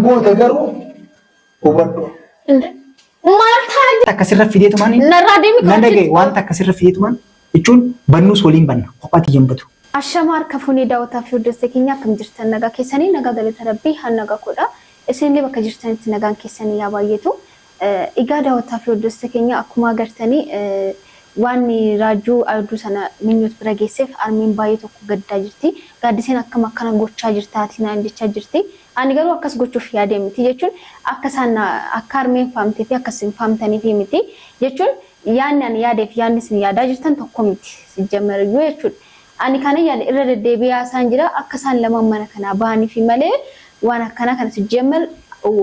Goota garuu hubadhu. Maaltaa akkasirra fideetu maani? narraa deemi Nan dhagaye wanta akkasirra fideetu maani? Jechuun bannus waliin banna kophaatti jambatu. Ashamaar kafuunii daawwataa fi hordoftoota keenya akkam jirtan nagaa keessanii nagaa galata rabbii han nagaa godha isinillee bakka jirtanitti nagaan keessanii yaa baay'eetu egaa daawwataa fi hordoftoota keenya akkuma agartanii waan raajuu aduu sana minyoot bira geesseef armeen baay'ee tokko gaddaa jirti gaaddiseen akkam akkana gochaa jirtaati naan jechaa jirti ani garuu akkas gochuuf yaadee miti jechuun akka isaan akka armeen faamtee fi akkas hin faamtanii fi miti jechuun yaanni ani yaadeef yaanni isin yaadaa jirtan tokko miti sijjamariyyuu jechuudha. Ani kana yaada irra deddeebi'aa isaan jira akka isaan lamaan mana kanaa bahanii fi malee waan akkana kana sijjamar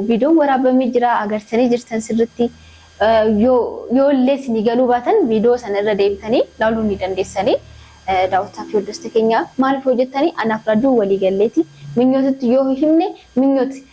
viidiyoon waraabamee jira agartanii jirtan sirriitti yoo illee isin galuu baatan viidiyoo sana irra deebitanii ilaaluu ni dandeessanii daawwataa fi hordoftoota keenya maaliif hojjettanii anaaf raajuu walii galleeti minyootitti yoo himne minyooti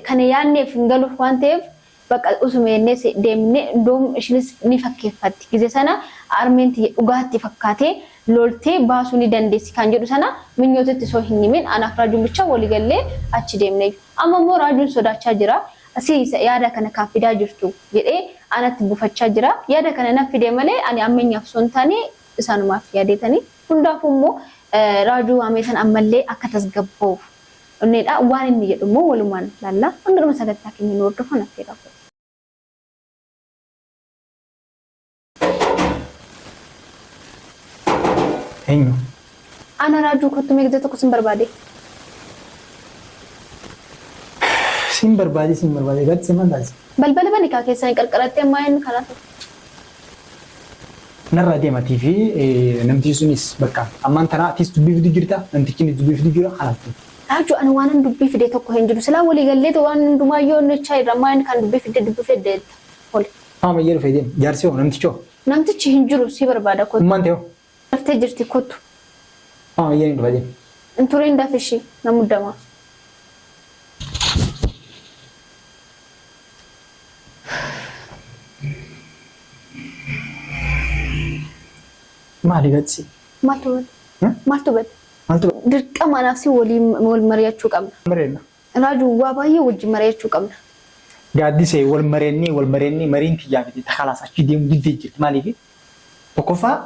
kana yaanneef hin galuuf waan ta'eef bakka usumeennes deemne doom ishinis ni fakkeeffatti gize sana armeenti dhugaatti fakkaatee loltee baasuu ni dandeessi kan jedhu sana minyootitti soo hin himin anaaf raajuun bicha walii gallee achi deemne amma immoo raajuun sodaachaa jira asii yaada kana kan fidaa jirtu jedhee anatti bufachaa jira yaada kana na fidee malee ani ammeenyaaf son taane isaanumaaf yaadeetanii hundaafuu immoo raajuu ameetan ammallee akka tasgabboof onneedha waan inni jedhu immoo walumaan laalla hunduma sagantaa keenya nu hordofan affeera. Eenyu? Ana raajuu kottu meeqdee tokko sin barbaade. Sin barbaade gadi sin mandaasi. Balbala banikaa keessaa hin qarqarattee ammaa inni kanaaf. Narraa deematii fi namti sunis bakka ammaan tanaa atis dubbii fiduu jirta namtichi dubbii fiduu jira kanaaf. Raajuu ani waan dubbii fidee tokko hin jiru silaa walii galleetu waan hundumaa yoo nechaa irra ammaa inni kan dubbii fidee oli. Amma yeroo fayyadeen jaarsi hoo namtichi hoo? Namtichi hin jiru si barbaada kottu. Maal ta'e hoo? Naftee jirti kottu. Yeroo fayyadeen. Inturiin dafishi na muddamaa. Maali gatsi? Maaltu bad? Dirqama anaafsi wal mari'achuu qabna. Mari'anna. Raajuu waa baay'ee wajjin mari'achuu qabna. Gaaddisee wal mareenni mariin tiyyaafite takalaas achi deemu diddee jirti maaliif? Tokkoffaa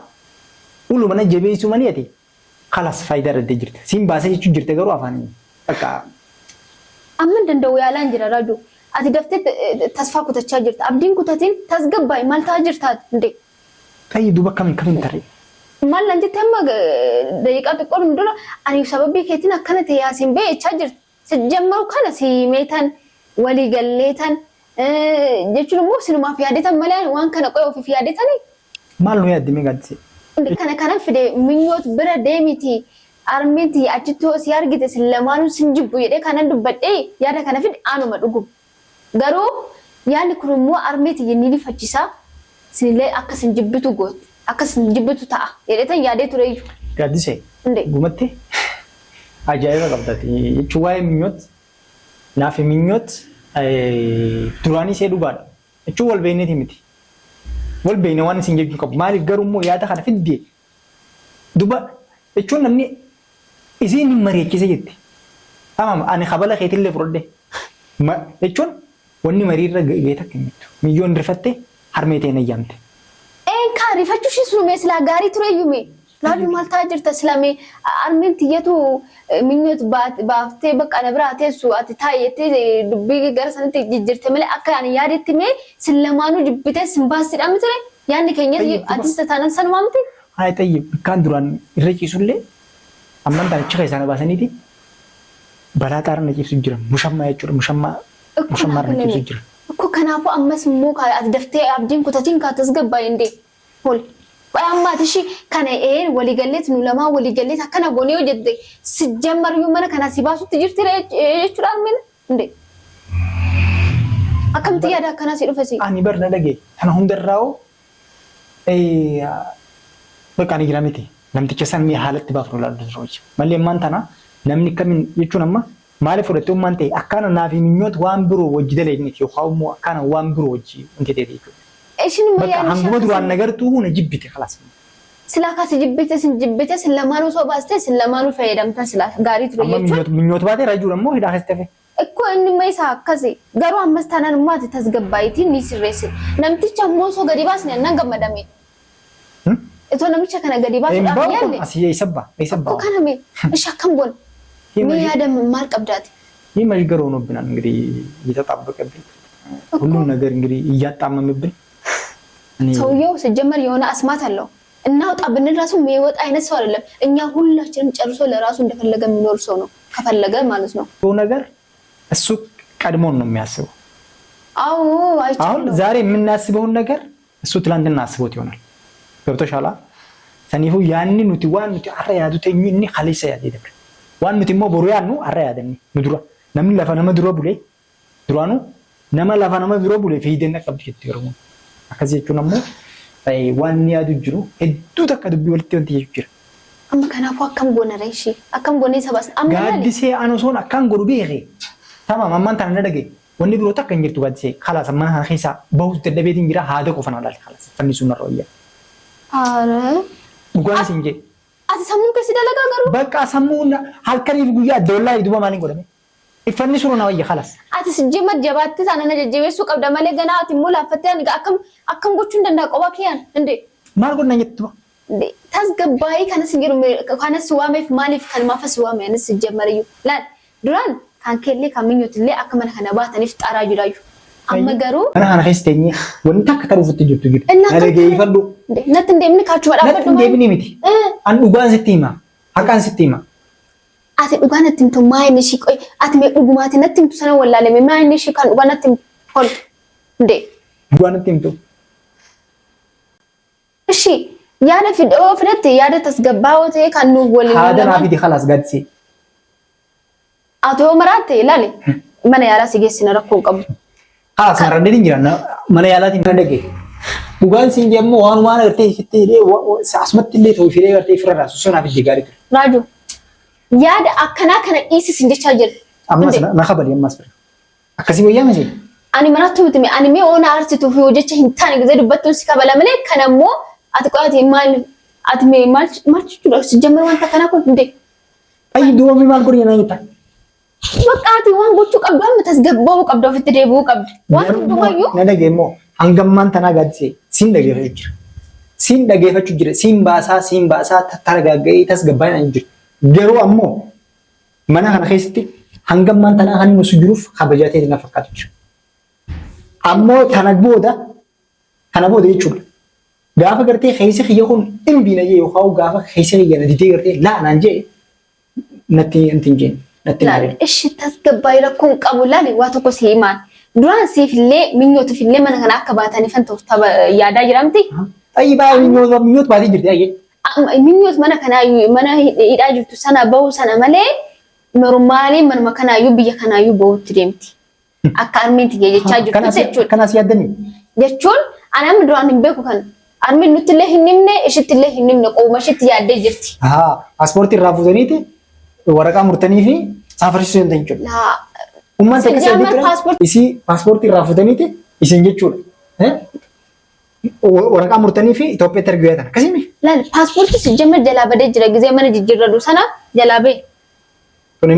ulu mana jabeessu mani'ate kalaas faayidaa irra jirti. Siin baasee jechuun jirte garuu afaan akka. Amma danda'u yaalaan jira raajuu. Ati daftee tasfaa kutachaa jirta. Abdiin kutatiin tasgabbaa'e maal ta'aa jirtaa hundee? Tayyii duuba kamiin tarree? Maal lan jettee amma daqiiqaa xiqqoo dura ani sababii keetiin akkana ta'e asiin beekchaa jirti. Sijjammaru kana si meetan walii galleetan jechuun immoo sinumaaf yaadetan malee waan kana qo'ee ofiif yaadetanii. Maal nu yaaddimee gaaddisee? Kana fide minyoot bira deemiti armeenti achitti si argite sin lamaanuu sin jibbu jedhee kanan dubbadhee yaada kana fide aanuma dhugum. Garuu yaadni kun immoo armeeti jennii faccisaa sinillee akka sin jibbitu gooti. Akka sin jibbitu ta'a jedheetan yaadee tureeyyu. Gaaddisee gumatti ajaa'iba qabdati jechuun waa'ee minyoot naaf minyoot duraanii see dhugaadha jechuun wal beekneeti miti. Wal beekne waan isin jechuu qabu maaliif garuu immoo yaada kana fiddee duba jechuun namni isiin hin mari'achise jetti. Tamam ani kabala keetillee fudhadhe jechuun wanni mariirra geeta kennitu miyyoon rifatte harmee ta'e nayyaamte. Eenkaa rifachuu shi sunumee silaa gaarii tureeyyume raajuu maal ta'aa jirta silamee armeen tiyyatu minyoot baaftee bakka na biraa teessu ati taa'ettee dubbii gara sanatti jijjiirte malee akka ani yaadetti mee sin lamaanuu jibbitee sin baasidhaa mitire yaadni keenya atis taanan sanumaa miti. Haa ta'e bakkaan duraan irra ciisullee amman ta'an achi keessaa na baasaniiti balaa xaara na ciibsu jira mushammaa jechuudha mushammaa na ciibsu jira. Akkoo kanaafuu ammas immoo ati daftee abdiin kutatiin kaa tasgabbaa'e indee ol. Amma atishi kana waliigalleet nu lamaa waliigalleet akkana goonee hojjette sijjammaryuu mana kana si baasutti jirti jechuudha armeen indee. Akkamitti yaada akkanaa si dhufesi? Ani bar na dhagee kana hundarraa'oo bakka ani jira miti namticha san mi'a haalatti baafnu ilaallu sochi mallee ammaan tana namni kamiin jechuun amma maaliif fudhattee ummaan ta'e akkana naaf minyoot waan biroo wajji daleegniti yookaan immoo akkana waan biroo wajji wanti ta'e jechuudha. Bakka hanguma duraan nagartuu na jibbite kalaas. Silaa kaasi jibbite sin lamaanuu soo baastee sin lamaanuu fayyadamtan silaa gaarii ture jechuudha. Amma minyoota baatee raajuu ammoo hidhaa keessatti hafe. እኮ እንመይሳ ከዚ ገሩ አምስታናን ማት ተዝገባይቲ ሚስሬስ ነምትቻ ሞሶ ገዲባስ ነን ገመዳሜ እቶ ነምቻ ከነ ገዲባስ ያለ አሲየ ይሰባ እኮ ከነሜ እሺ አከምቦን ምን ያደም ማር ቀብዳት ይህ መሽገር ሆኖብናል። እንግዲህ እየተጣበቀብን ሁሉም ነገር እንግዲህ እያጣመምብን ሰውየው ሲጀመር የሆነ አስማት አለው እናውጣ ብንል ራሱ የሚወጣ አይነት ሰው አይደለም። እኛ ሁላችንም ጨርሶ ለራሱ እንደፈለገ የሚኖር ሰው ነው ከፈለገ ማለት ነው። ነገር እሱ ቀድሞን ነው የሚያስበው። አዎ አይቻልም። አሁን ዛሬ የምናስበውን ነገር እሱ ትላንትና አስቦት ይሆናል። ገብቶሻል? ሰኒፉ ያንን ኑቲ ዋን ኑቲ አራ ያዱተኝ እኒ ኸሊሰ ያደክ ዋን ኑቲ ሞ ቦሩ ያኑ አራ ያደኒ ንዱራ ነምን ለፈነመ ድሮ ቡሌ ድሯኑ ነማ ለፈነመ ድሮ ቡሌ ፈይደና ቀብት ይትገርሙ አከዚቹ ነሞ ዋን ያዱ ጅሩ እዱ ተከዱብ ወልቲ ወንት ይጅር አማ ከናፉ አከም ጎነ ረይሺ አከም ጎነ ሰባስ አማ ጋዲሴ አኖሶን አካን ጎሩ ቢሄ تمام أمان تنا ندقي وني بروتك كنجر تقعد سي خلاص ما خيسا بوز تدبيت إنجرا هذا كوفنا ولا خلاص فني سونا رؤية آره بقول سينجي أتسمون كسيدا لقا قرو بقى أسمون هالكري بقولي الدولار يدوبا مالين قدامي يفني سونا رؤية خلاص أتسجي ما جبات أنا نجيب سوق أبدا مالي جنا أتمولا فتيان أكم قطن دنا قواكيان عندي ما قلنا يتبع تزقباي كان سيجرو كان سوامي في مالي في كلمة فسوامي أنا سجى مريو لا دران كان كله كمينيوت اللي أكمل خنابات نفط أراجلايو أما جرو أنا خيستني وأنت كترو في التجوب تجيب أنا جاي فلو نتندي مني كاتشو ولا نتندي مني متي أنا أوغان ستيما أكان ستيما أتى أوغان نتيم تو ما ينشي كوي أتى مي أوغماتي نتيم سنة ولا لمي ما ينشي كان أوغان نتيم هول دي أوغان نتيم تو إيشي يانا في دو فرتي يانا تسقباو تي كان نقول هذا ما في دي خلاص قد سي أتو مراتي لالي من يارا سيجي نركون قبل خلاص مرة دين جرنا من يارا تين ندقي بقول سينجي مو وان وان رتي ستي لي واسمت اللي توي في لي رتي فرنا سوسنا في الجاري راجو ياد أكنا كنا إيسي سينجي تاجر أما ما خبر يوم ماسبر أكسي ويا مزي أنا مراتو متمي أنا مي أنا أرسل تو في وجهي هنتاني جزء دبتون سكابلا ملك كنا مو أتقولي مال أتمي مال شو سجمر وانت كنا كنت ندي أي دوا مي مال كورينا يتا وقعتي وان بوتشو قبل ما تسقبوا قبل في تدريبوا قبل وان دومايو ندقي مو هنجمان تنا قد سين دقي فجر سين دقي فجر سين باسا ترجع تسقبين أنجر جرو أمو منا هن خيستي هنجمان تنا هن مسجروف خبجاتي لنا فقط أمو تنبودا يشول قافا قرتي خيسي خيون إم بينا يو خاو قافا خيسي خيانا ديتي قرتي لا نانجي نتي انتنجين لا إيش تسقباي لكم قبولاني واتوكو سيمان دران سيف اللي منيوت في اللي من هنا كباتاني فانتو طب يا دا جرامتي أي بقى منيوت بعدي جرتي أي منيوت منا كنا منا يراجعتو سنة بو سنة ملي نورمالي من ما كنا يو بيجا كنا يو بو تريمتي أكارمنتي يجي تاجر تسجل كنا سيادني جتول أنا من دران نبيكو كان أرمي نتله هنمنة إيش تله هنمنة أو ماشي تيادة جرتي باسبورتي رافوزانيتي ورقة مرتني في سافر شو ينتهي لا وما تكسر إسي باسبورتي رافوزانيتي إسنجي شو ورقة مرتني في إثيوبيا ترجعتها كسيمي لا باسبورتي سجمر جلابة جرا زي ما نجي جرا دوسنا جلابة توني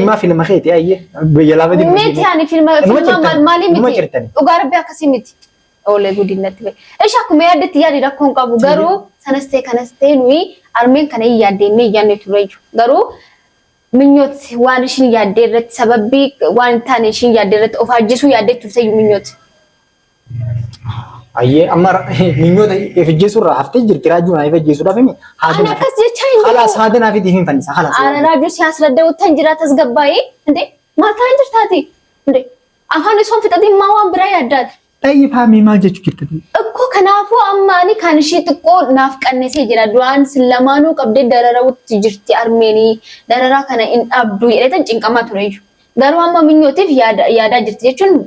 ما فيلم خيتي أيه بجلابة دي ميت يعني فيلم مالي ميت وقارب بيا كسيمتي أولى جودي نتبه إيش أكو ميادة تياري ركون كابو غارو سنستي نوي أرمين كان ياديني يعني تريجو غارو منيوت وانشين ياديرت سببي وان تانيشين ياديرت أفاجسو ياديت تسيو منيوت أيه أمر منيوت يفجسو راحتي جرت راجو نايف جسو رافمي أنا كسي تشاين خلاص هذا نافي ديهم فنيسا خلاص أنا راجو سياس ردو تنجرا تسقباي إنتي ما تنجر تاتي إنتي أهاني صون في تدين ما وان براي أداد أي فامي ما جت كتير أكو كنافو أماني كان شيء تقول نافك النسي جرا دوان سلمانو قبل درارا وتجرتي أرميني درارا كان إن أبدو يريد جنك ما تريجو دارو أما من يوتيف يادا جرتي يجون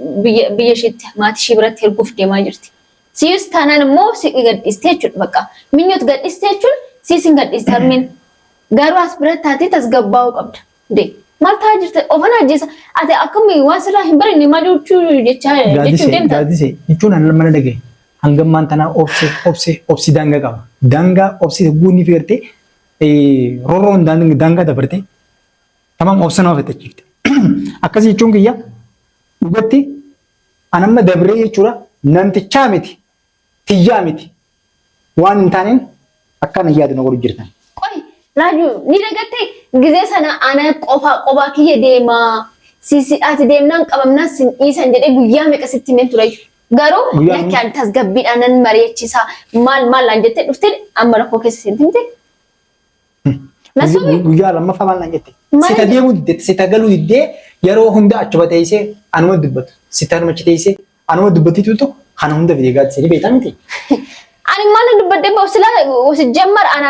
بيشيت ما تشيبرت هرقوف دي ما جرتي سيوس تانا نمو سيقد استيجون بقى من يوت قد استيجون سيسين قد استرمين دارو أسبرت تاتي تسقباو قبل دي mal taajirte ofana jeesa ate akkamii waan sirraa hin barinne maal jechuu deemta. Gaadise jechuun mana dhagee hangammaan tanaa obsi daangaa qaba. Daangaa obsi guunni fiirte rorroon daangaa dabarte tamam obsanaa ofettachiifte. akkasii jechuun kiyya dhugatti anamma dabree jechuudha namtichaa miti tiyyaa miti waan hin taaneen akkana yaadu na godhu jirtan. Qoy Raaju ni dagatte gizee sana ana qofa kiyya deema sisi ati deemnaan qabamnaan sin dhiisan jedhee guyyaa meeqa sitti himeen ture garuu lakki an tasgabbiidhaan nan mari'achiisa maal an jettee dhufte amma rakkoo keessa seentimte. Guyyaa lammaffaa maal naan jette sita deemuu diddee sita galuu diddee yeroo hunda achuma teessee anuma dubbatu sita anuma achi teessee anuma dubbatitu kana hunda fidee gaadisanii beektaa miti. Ani maal dubbadde bawsila sijjammar ana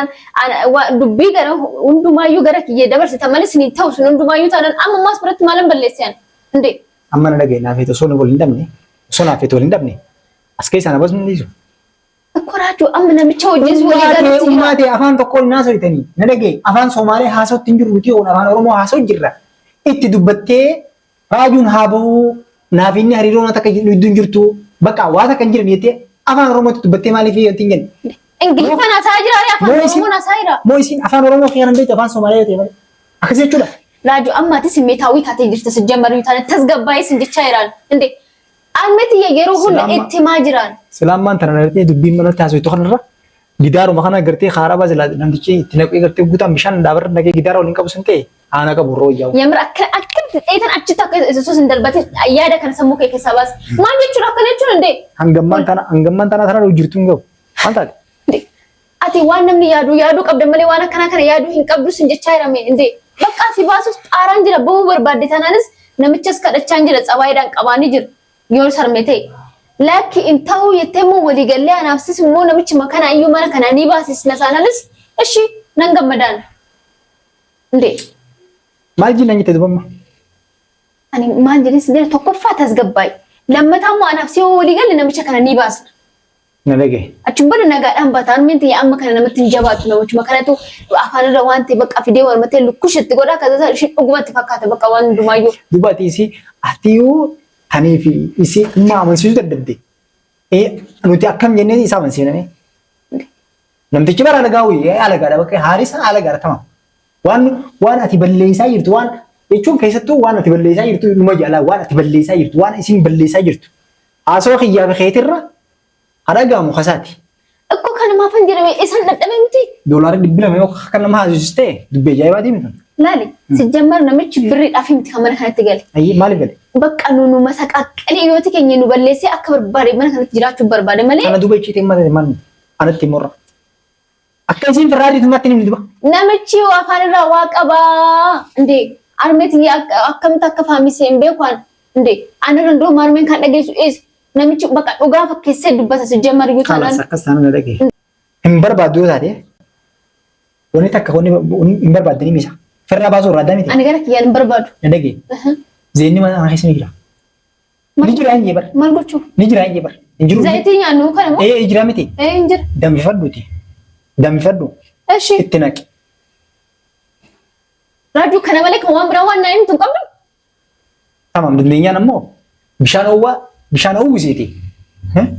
dubbii gara hundumayyuu gara kiyyee dabarsita malee sin ta'u sun hundumayyuu taanaan amma maas biratti maalan balleessiyan inde. Amma na dhaga'e naaf osoo na waliin dhabne osoo naaf waliin dhabne as keessa na basu dhiisu. Koraaju amma namicha hojjees walii galatti ummate afaan tokko hin haasofitanii na dhaga'e afaan Somaalee haasawutti hin jiru nuti afaan Oromoo haasawutti jirra itti dubbattee raajuun haa bahu naaf inni hariiroo takka iddoo hin jirtu bakka waa takka hin jiran jettee afaan Oromootti dubbattee maaliif hin jenne? Ingiliffaan haasaa jira afaan Oromoon haasaa jira. Moo isin afaan Oromoo keessan beektu afaan Somaalee ta'e malee akkas jechuudha. Raaju ammaati simmeetaawii taatee jirta sijjammarii taane tasgabbaa'ee sin jechaa jiraan inde almeti yeroo hunda itti maa jiraan. Silaamaan tana nartee dubbiin manatti haasawaa kanarra gidaaruma kana gartee haaraba zila namtichi itti naqee gartee guutaan bishaan dhaabarra naqee gidaara waliin qabu sun ta'e aana qabu roo iyyaa'u. Yamra akka dheetan achitti akka isus hin dalbate yaada kana sammuu kee keessaa baas maal jechuudha akkana jechuudha inde. Hangammaan tana tana hojjirtu hin gahu maal taate. Ati waan namni yaaduu qabda malee waan akkana kana yaaduu hin qabdu sin jechaa jirame inde. Bakka si baasus xaaraan jira bahuu barbaadde tanaanis namichas kadhachaan jira xabaayiidhaan qabaanii jira yoo sarme ta'e. Lakki in ta'uu jettee immoo waliigallee anaafsis immoo namichi makana iyyuu mana kana ni baasisna saananis ishi nan gammadaan. Inde. Maal jinnan jette dubamma? Ani maal jedhis inde tokkoffaa tasgabbaa'e. Lammataa immoo anaafsi yoo waliigalle namicha kana ni baasna. Na dhaga'e. Achuun bada nagaadhaan baataan minti amma kana namatti hin jabaatu namichuma kanatu afaan irra waan ta'e bakka fidee wal matee lukkushetti godhaa kaza isheen dhugumatti fakkaata bakka waan hundumaayyuu. Dubaati isi atiyuu tanii fi isi dhimma amansiisuu dadhabde. Nuti akkam jennee isa amansiiname. Namtichi bara alagaawii alagaadha bakka haarisa alagaadha tamam. Waan ati balleessaa jirtu waan jechuun keessattuu waan ati balleessaa jirtu dhuma jaalaa waan ati balleessaa jirtu waan isin balleessaa jirtu. Haasoo xiyyaa bikeetirra Adagamu khasati. Akko kana maafan jedhame isan dadhabe miti. Doolarii 200 yoo akka nama haasiste dubbii ajaa'ibaati miti. Laali sijjammar namichi birrii dhaaf miti kan mana kanatti gale. Ayyi maaliif gale? Bakka nu masaqaqqalee yooti keenya nu balleessee akka barbaade mana kanatti jiraachuu barbaade malee. Kana duba ichiitee mata man anatti morra. Akka isin firraadii tumatti ni duba. Namichi afaan irraa waa qabaa. Inde armeeti akkamitti akka faamisee hin beekan. Inde ana dandoo marmeen kan dhageessu ees. Namichi bakka dhugaa fakkeessee dubbata sijjammar iyyuu taanaan. Kalas akkas taanaan dhagee. Hin barbaaddu yoo taate wanni takka wanni hin barbaadde ni misa. Firraa baasuu irraa adda miti. Ani gara kiyyaan hin barbaadu. Na dhagee. Zeenni mana kana keessa ni jira. Ni jira hin jebar. Maal gochuu? Ni jira hin jebar. Hin jiru. Zayitii nyaannu kana moo? Jira miti. Hin jira. Danfifadhuuti. Danfifadhu. Eshi. Itti naqi. Raajuu kana malee kan waan biraa waan naan himtu hin qabdu. Tamam dandeenyaan ammoo bishaan uwwiseeti.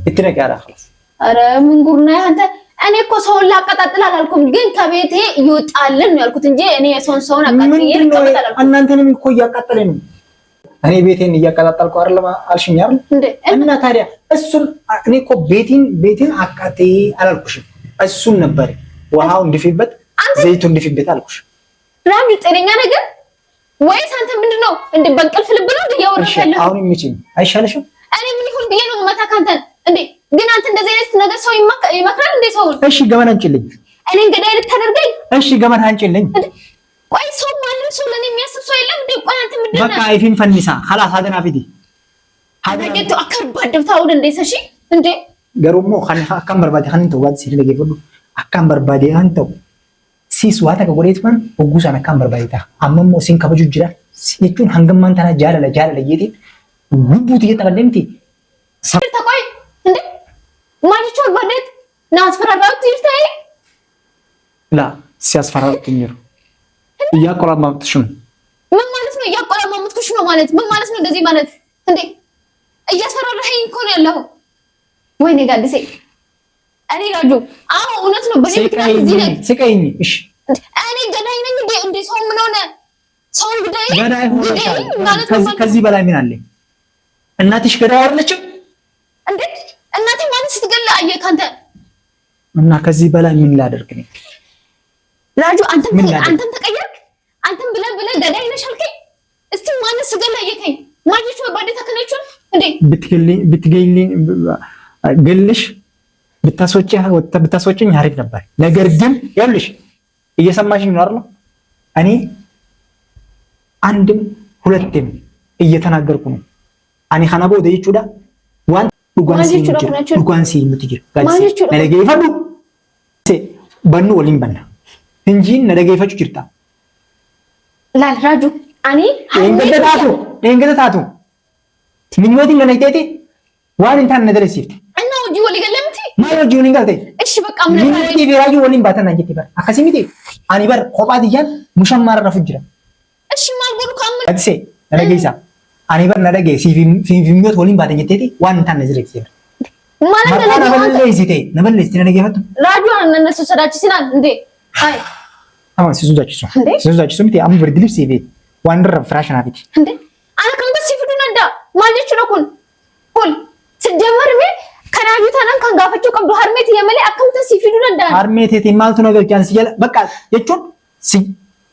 Itti naqaadha khalas. Ara mungurnaa hanta ani እኮ ሰውን ላቀጣጥል አላልኩም ግን ከቤቴ ይወጣልን ነው ያልኩት እንጂ እኔ ሰውን አቃጥዬ ልቀመጥ አላልኩም። እናንተንም እኮ እያቃጠለ ነው። እኔ ቤቴን እያቀጣጣልኩ አይደለም አልሽኝ አይደል? እና ታዲያ እሱን እኔ እኮ ቤቴን አቃጥዬ አላልኩሽም። እሱን ነበር ውሃው እንድፊበት ዘይቱ እንድፊበት አልኩሽ። ራሚ ጤነኛ ነገር ወይስ አንተ ምንድነው እንደ በእንቅልፍ ልብ ነው እያወራሽ ያለው? አሁን የሚችል አይሻለሽም? እኔ ምን ይሁን ብዬ ነው መታ ካንተን እንዴ ግን አንተ እንደዚህ አይነት ነገር ሰው ይመክራል እንዴ ሰው? እሺ ገመና አንቺልኝ። እኔ እንግዲህ ልታደርገኝ? እሺ ገመና አንቺልኝ። ቆይ ሰው ማንም ሰው ለኔ የሚያስብ ሰው የለም እንዴ? ቆይ አንተ ምንድነው? በቃ አይፊን ፈንሳ خلاص ሀደና ፊዲ ሀደገቱ አከርባደው ታውደ እንዴ ሰሺ እንዴ ገሩሞ አካም በርባዴ ሀንን ተዋት ሲል ለገፈዱ አካም በርባዴ አንተው ሲስ ዋታ ከጎዴት ማን ወጉሳን አካም በርባዴታ አመሞ ሲን ከበጁ ጅራ ሲቹን hangamman tana jaalala yeeti ጉቡት እየተበለምቲ ተቆይ እንዴ ማንቹ ወደት ናስፈራራውት ይልታይ ላ ሲያስፈራራውት ነው እያቆራማምጥሽ ነው። ምን ማለት ነው እያቆራማምጥሽ ነው ማለት ምን ማለት ነው እንደዚህ ማለት እንዴ እያስፈራራኸኝ እኮ ነው ያለው። ወይኔ ጋድሴ እኔ ጋጁ አዎ እውነት ነው በዚህ ምክንያት እዚህ ነኝ ስቀይኝ እሺ እኔ ገዳይ ነኝ እንዴ ሰው ምን ሆነ ሰው ገዳይ ሆነሻል። ከዚህ በላይ ምን አለ? እናትሽ ገዳይ አይደለችም እንዴ? እናቴ ማን ስትገላ አየህ አንተ? እና ከዚህ በላይ ምን ላደርግ ነው? ራጁ አንተም ተቀየርክ። አንተም ብለህ ገዳይ ነሽ አልከኝ። እስቲ ማን ስትገላ አየከኝ? ማጅሽ ወባዴ ተከነችው እንዴ? ብትገይልኝ ገልሽ ብታስወጪኝ አሪፍ ነበር። ነገር ግን ያልሽ እየሰማሽኝ ነው አይደል? እኔ አንድም ሁለትም እየተናገርኩ ነው። አኔ ኻናቦ ደይቹዳ ዋን ዱጓንሲ ምትጅር ጋንሲ ነደገ ይፈዱ በኑ ወሊን በና እንጂ ነደገ ይፈጩ ጅርታ ላል ራጁ አኔ እንገደታቱ ምኞቲ ለነይቴቲ ዋን እንታን ነደረሲት እና ወጂ ወሊ ገለምቲ ማዮጂ ወሊ ገለቴ እሺ በቃ ምን ምኞቲ ቢራጁ ወሊን ባተና እንጂ ቲበር አከሲሚቲ አኒ በር ቆጳት ይያል ሙሸማራ ረፍጅራ እሺ ማልጎዱ ካም አትሴ ነደገይሳ አኒ በር ነደገ ሲፊሚዮት ወሊን ባተኝ ቴቲ ዋን እንታን ነዝረክ ሲበር ማለት ነበለይሲቴ ነደገ ይፈቱ ራጁ እነሱ ሰዳች ሲናል እንዴ አይ አሁን ሲዙዳች ሱምቲ አሙ ብርድ ልብስ ይቤ ዋንደር ፍራሽ ናፊት እንዴ አና ከምበ ሲፍዱ ነዳ ማለች ነው ኩል ሲጀመር ሜ ከናጁ ታናን ካንጋፈቹ ቀብዱ ሀርሜት የመለ አከምተ ሲፍዱ ነዳ ሀርሜት የማልቱ ነገር ጃንስ ይያለ በቃ የቹን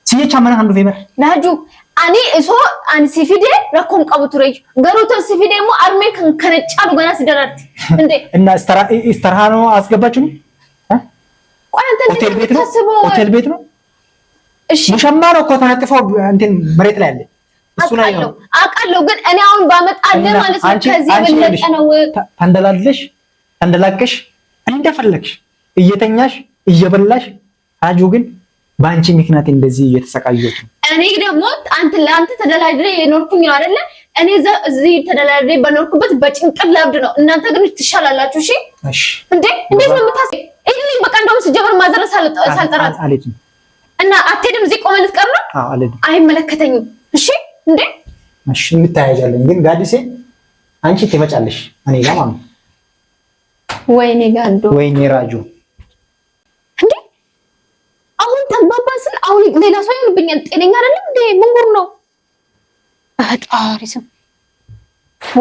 ሲየቻ ማና አንዱ ፌበር ናጁ አኒ እሶ አን ሲፊዴ ረኮም ቀብቱ ረጅ ገሩተ ሲፊዴ ሞ አርሜ ከነጫሉ ገና ሲደራርት እንዴ እና ስተራሃኖ አስገባችሁ ሆቴል ቤት ነው። እሺ ሙሸማሮ እኮ ተነጥፎ እንትን መሬት ላይ አለ። እሱ ላይ ነው አውቃለሁ። ግን እኔ አሁን ባመጣለ ማለት ነው ከዚህ በለጠ ነው። ተንደላቀሽ እንደፈለግሽ እየተኛሽ እየበላሽ አጁ ግን በአንቺ ምክንያት እንደዚህ እየተሰቃየች ነው። እኔ ደግሞ ለአንተ ተደላድሬ የኖርኩኝ ነው አይደለ? እኔ እዚህ ተደላድሬ በኖርኩበት በጭንቅል ላብድ ነው። እናንተ ግን ትሻላላችሁ። እሺ እንዴ እንዴት ነው የምታስበው? እኔ በቃ እንደውም ሲጀምር ማዘረስ ሳልጠራት አለች እና አትሄድም። እዚህ ቆመ ልትቀር ነው? አዎ አለች። አይመለከተኝም። እሺ እንዴ እሺ እንታያያለን። ግን ጋዲሴ አንቺ ትመጫለሽ እኔ ጋር ማለት ነው። ወይኔ ጋንዶ ወይኔ ራጁ እንዴ አሁን ተንባባን ስል አሁን ሌላ ሰው ይሆንብኛል። ጤነኛ አይደለም እንዴ? ምን ጉር ነው? አጣሪስም ፎ